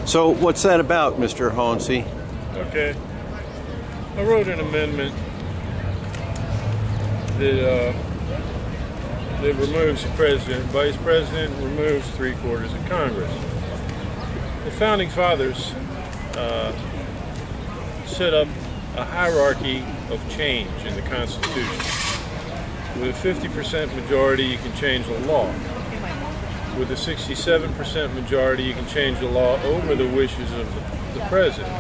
So what's that about, Mr. Haunsey? Okay. I wrote an amendment that removes the president, vice president, removes 3/4 of Congress. The founding fathers set up a hierarchy of change in the Constitution. With a 50% majority, you can change the law. With a 67% majority, you can change the law over the wishes of the president.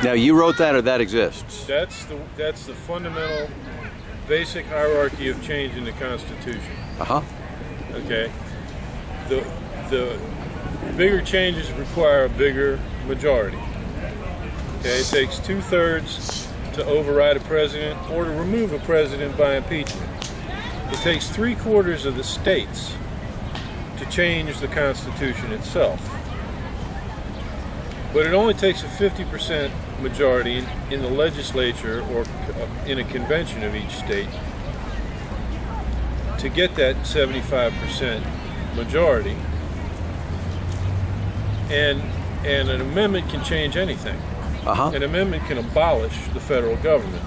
Now, you wrote that, or that exists? That's the fundamental, basic hierarchy of change in the Constitution. Okay. The bigger changes require a bigger majority. Okay. It takes 2/3 to override a president or to remove a president by impeachment. It takes 3/4 of the states to change the Constitution itself. But it only takes a 50% majority in the legislature or in a convention of each state to get that 75% majority. And an amendment can change anything. An amendment can abolish the federal government.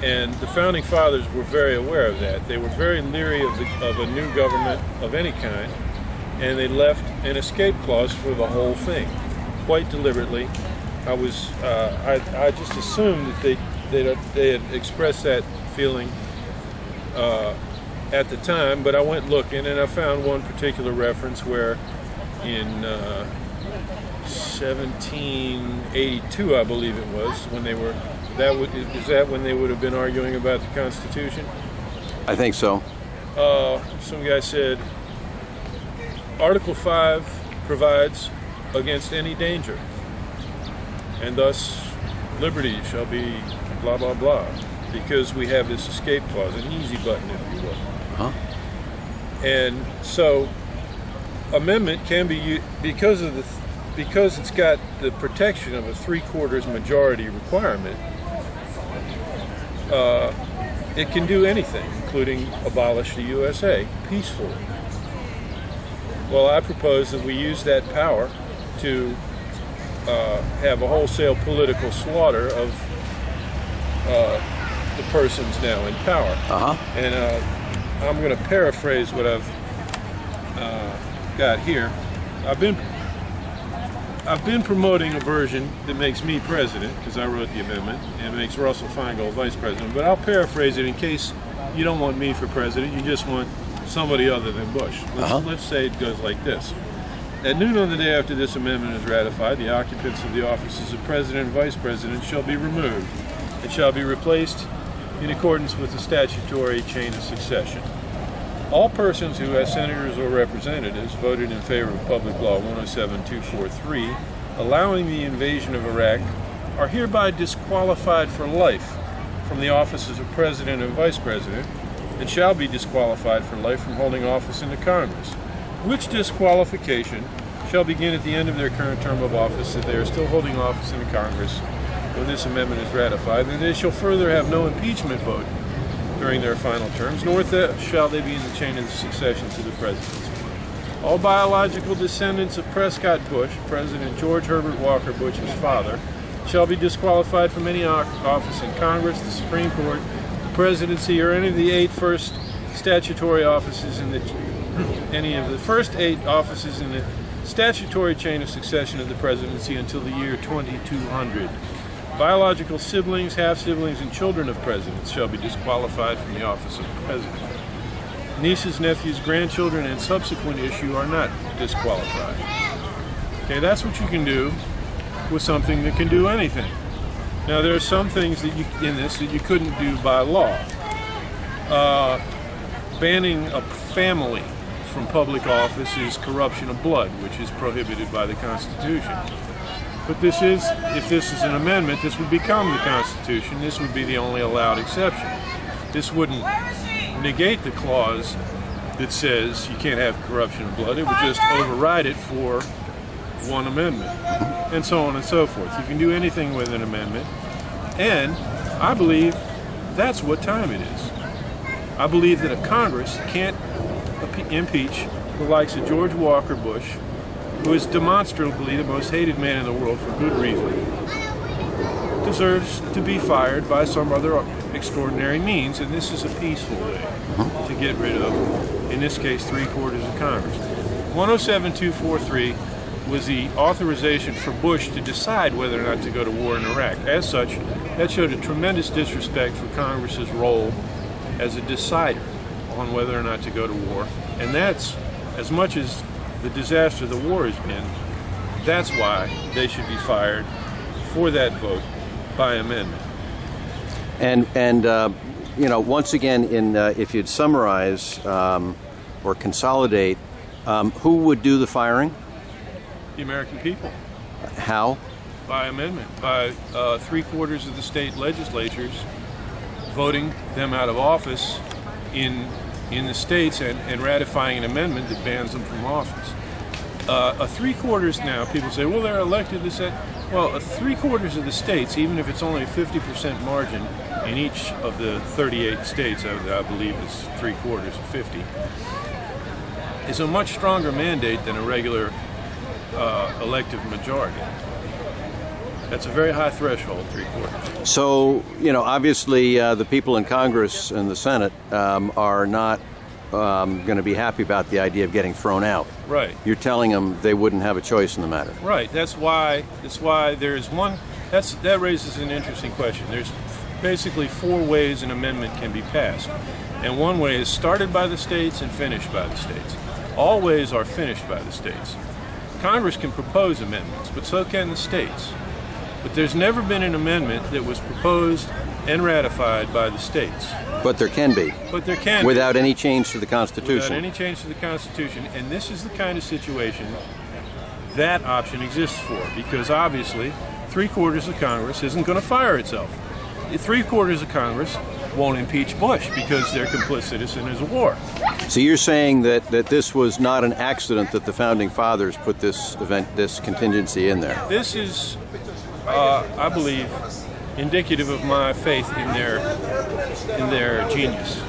And the founding fathers were very aware of that. They were very leery of a new government of any kind, and they left an escape clause for the whole thing, quite deliberately. I just assumed that they had expressed that feeling at the time, but I went looking and I found one particular reference where in 1782, I believe it was, when they were. Is that when they would have been arguing about the Constitution? I think so. Some guy said, Article 5 provides against any danger, and thus liberty shall be blah, blah, blah, because we have this escape clause, an easy button, if you will. And so, amendment can be used, because it's got the protection of a 3/4 majority requirement. It can do anything, including abolish the USA peacefully. Well, I propose that we use that power to have a wholesale political slaughter of the persons now in power. And I'm going to paraphrase what I've got here. I've been promoting a version that makes me president, because I wrote the amendment, and makes Russell Feingold vice president, but I'll paraphrase it in case you don't want me for president, you just want somebody other than Bush. Let's say it goes like this. At noon on the day after this amendment is ratified, the occupants of the offices of president and vice president shall be removed. It shall be replaced in accordance with the statutory chain of succession. All persons who, as senators or representatives, voted in favor of Public Law 107-243, allowing the invasion of Iraq, are hereby disqualified for life from the offices of President and Vice President, and shall be disqualified for life from holding office in the Congress, which disqualification shall begin at the end of their current term of office if they are still holding office in the Congress when this amendment is ratified, and they shall further have no impeachment vote during their final terms, nor shall they be in the chain of succession to the presidency. All biological descendants of Prescott Bush, President George Herbert Walker Bush's father, shall be disqualified from any office in Congress, the Supreme Court, the presidency, or any of the first 8 statutory offices in the statutory chain of succession of the presidency until the year 2200. Biological siblings, half-siblings, and children of presidents shall be disqualified from the office of president. Nieces, nephews, grandchildren, and subsequent issue are not disqualified. Okay, that's what you can do with something that can do anything. Now, there are some things that you couldn't do by law. Banning a family from public office is corruption of blood, which is prohibited by the Constitution. But if this is an amendment, this would become the Constitution. This would be the only allowed exception. This wouldn't negate the clause that says you can't have corruption of blood. It would just override it for one amendment, and so on and so forth. You can do anything with an amendment, and I believe that's what time it is. I believe that a Congress can't impeach the likes of George Walker Bush, who is demonstrably the most hated man in the world for good reason, deserves to be fired by some other extraordinary means, and this is a peaceful way to get rid of, in this case, 3/4 of Congress. 107243 was the authorization for Bush to decide whether or not to go to war in Iraq. As such, that showed a tremendous disrespect for Congress's role as a decider on whether or not to go to war. And that's, as much as the disaster the war has been, that's why they should be fired for that vote by amendment. And once again, if you'd summarize or consolidate, who would do the firing? The American people. How? By amendment, by 3/4 of the state legislatures voting them out of office in the states and ratifying an amendment that bans them from office. A 3/4 now, people say, well, they're elected this, that. Well, a 3/4 of the states, even if it's only a 50% margin in each of the 38 states, I believe it's 3/4 of 50, is a much stronger mandate than a regular elective majority. That's a very high threshold, 3/4. So, obviously the people in Congress and the Senate are not going to be happy about the idea of getting thrown out. Right. You're telling them they wouldn't have a choice in the matter. Right. That's why there's one. That raises an interesting question. There's basically 4 ways an amendment can be passed, and one way is started by the states and finished by the states. All ways are finished by the states. Congress can propose amendments, but so can the states. But there's never been an amendment that was proposed and ratified by the states. But there can be. But there can without be. any change to the Constitution. Without any change to the Constitution, and this is the kind of situation that option exists for, because obviously 3/4 of Congress isn't going to fire itself. 3/4 of Congress won't impeach Bush because they're complicit in his war. So you're saying that this was not an accident that the Founding Fathers put this contingency in there? This is, I believe, indicative of my faith in their genius.